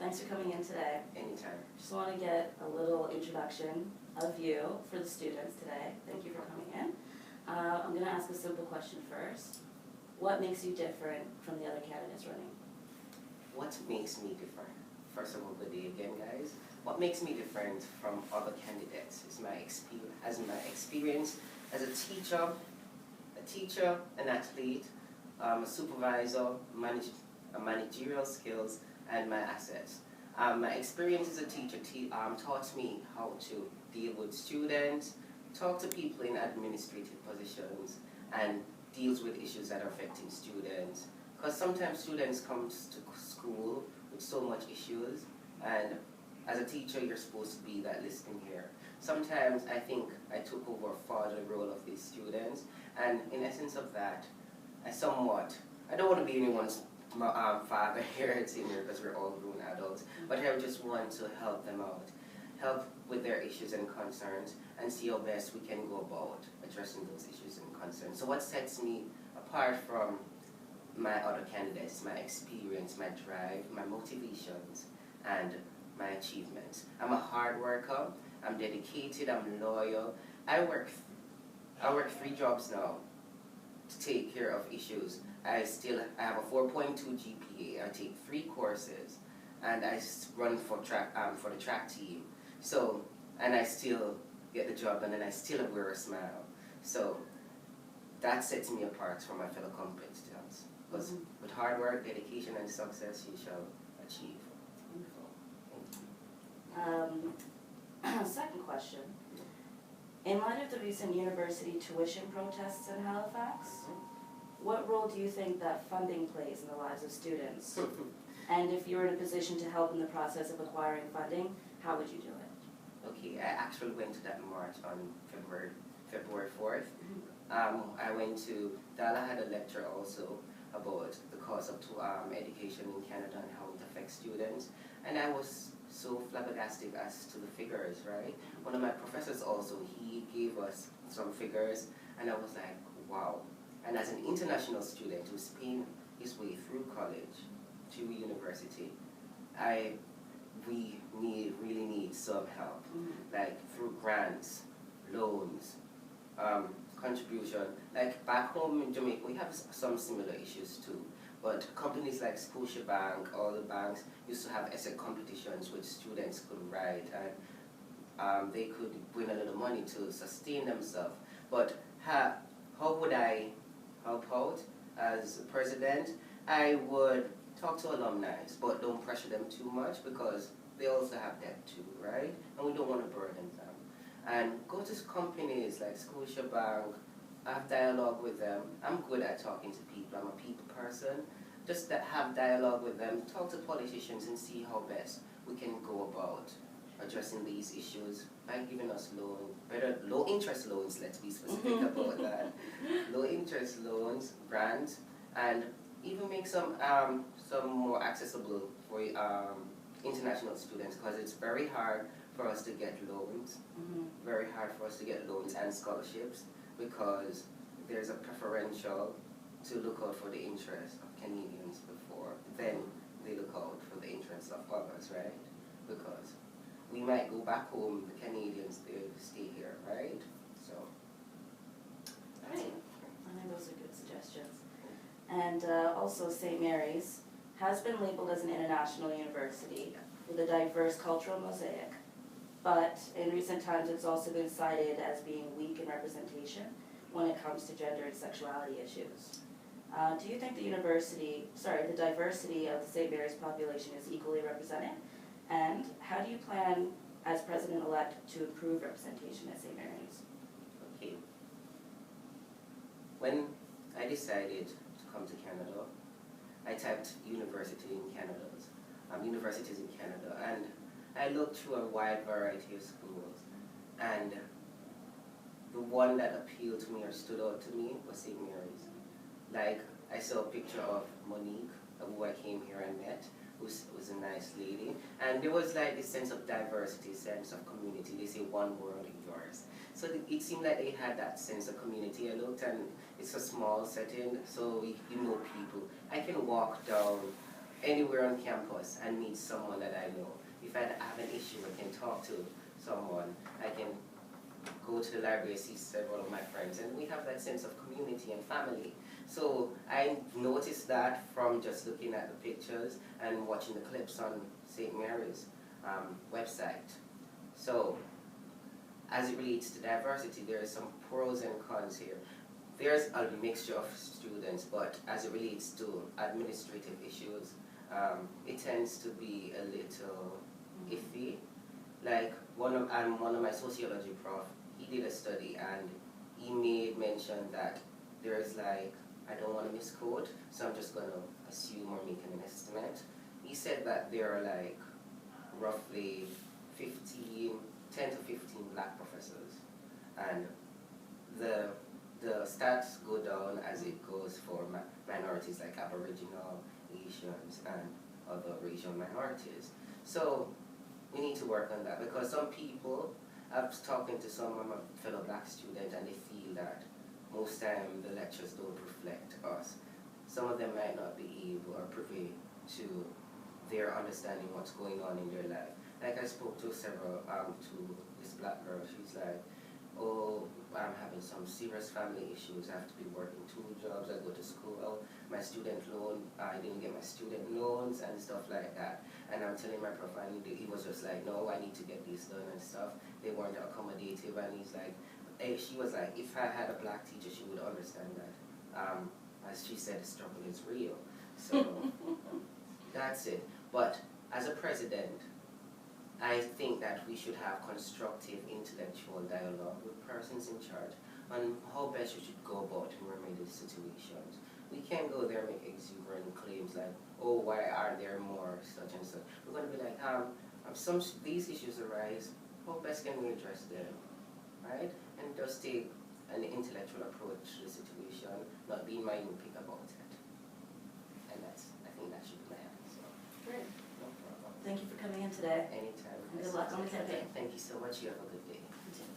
Thanks for coming in today. Anytime. Just want to get a little introduction of you for the students today. Thank you for coming in. I'm going to ask a simple question first. What makes you different from the other candidates running? What makes me different? First of all, good day again, guys. What makes me different from other candidates is my experience as a teacher, an athlete, a supervisor, managerial skills, and my assets. My experience as a teacher taught me how to deal with students, talk to people in administrative positions, and deals with issues that are affecting students. Because sometimes students come to school with so much issues, and as a teacher, you're supposed to be that listening ear. Sometimes I think I took over for the role of these students, and in essence of that, I don't want to be anyone's father here at senior because we're all grown adults, but I just want to help them out, help with their issues and concerns, and see how best we can go about addressing those issues and concerns. So what sets me apart from my other candidates, my experience, my drive, my motivations, and my achievements. I'm a hard worker, I'm dedicated, I'm loyal. I work 3 jobs now to take care of issues. I have a 4.2 GPA, I take 3 courses, and I run for the track team. So, and I still get the job done, and I still wear a smile. So that sets me apart from my fellow competitors. Because with hard work, dedication, and success, you shall achieve. Wonderful. Second question. In light of the recent university tuition protests in Halifax, what role do you think that funding plays in the lives of students? And if you were in a position to help in the process of acquiring funding, how would you do it? Okay, I actually went to that march on February 4th. I went to, Dala had a lecture also about the cost of education in Canada and how it affects students. And I was so flabbergasted as to the figures, right? One of my professors also, he gave us some figures, and I was like, wow. And as an international student who's paying his way through college to university, we really need some help, like through grants, loans, contribution. Like back home in Jamaica, we have some similar issues too. But companies like Scotiabank, all the banks used to have essay competitions which students could write, and they could win a little money to sustain themselves. But how would I help out as president? I would talk to alumni, but don't pressure them too much because they also have debt too, right? And we don't want to burden them. And go to companies like Scotiabank, have dialogue with them. I'm good at talking to people, I'm a people person. Just have dialogue with them, talk to politicians and see how best we can go about addressing these issues by giving us low interest loans, let's be specific about that. Low interest loans, grants, and even make some more accessible for international students, because it's very hard for us to get loans, very hard for us to get loans and scholarships, because there's a preferential to look out for the interests of Canadians before then they look out for the interests of others, right? Because we might go back home, the Canadians, they stay here, right? So, Right. I think those are good suggestions. And also St. Mary's has been labeled as an international university with a diverse cultural mosaic. But in recent times, it's also been cited as being weak in representation when it comes to gender and sexuality issues. Do you think the diversity of the St. Mary's population is equally represented? And how do you plan, as president-elect, to improve representation at St. Mary's? okay. When I decided to come to Canada, I typed universities in Canada, and I looked through a wide variety of schools, and the one that appealed to me or stood out to me was St. Mary's. Like, I saw a picture of Monique, who I came here and met, who was a nice lady, and there was like this sense of diversity, sense of community. They say one world is yours. So it seemed like they had that sense of community. I looked, and it's a small setting, so you know people. I can walk down anywhere on campus and meet someone that I know. If I have an issue, I can talk to someone. I can go to the library, see several of my friends, and we have that sense of community and family. So I noticed that from just looking at the pictures and watching the clips on St. Mary's website. So as it relates to diversity, there are some pros and cons here. There's a mixture of students, but as it relates to administrative issues, it tends to be a little iffy. Like one of my sociology prof, he did a study and he made mention that there's like, I don't want to misquote, so I'm just going to assume or make an estimate. He said that there are like roughly 10 to 15 black professors, and the stats go down as it goes for minorities like Aboriginal, Asians, and other racial minorities. So we need to work on that, because some people, I've talking to some of my fellow black students, and they feel that most time the lectures don't reflect us. Some of them might not be able or privy to their understanding what's going on in their life. Like I spoke to to this black girl, she's like, oh, I'm having some serious family issues, I have to be working 2 jobs, I go to school, my student loan, I didn't get my student loans and stuff like that. And I'm telling my prof, he was just like, no, I need to get this done and stuff. They weren't accommodative, and he's like, she was like, if I had a black teacher, she would understand that. As she said, the struggle is real. So that's it. But as a president, I think that we should have constructive intellectual dialogue with persons in charge on how best we should go about to remedy situations. We can't go there and make exuberant claims like, oh, why are there more such and such? We're going to be like, these issues arise, how best can we address them, right? And just take an intellectual approach to the situation, not being myopic about it. And I think that should be my answer. Great. No problem. Thank you for coming in today. Anytime. Good luck on the campaign. Thank you so much. You have a good day.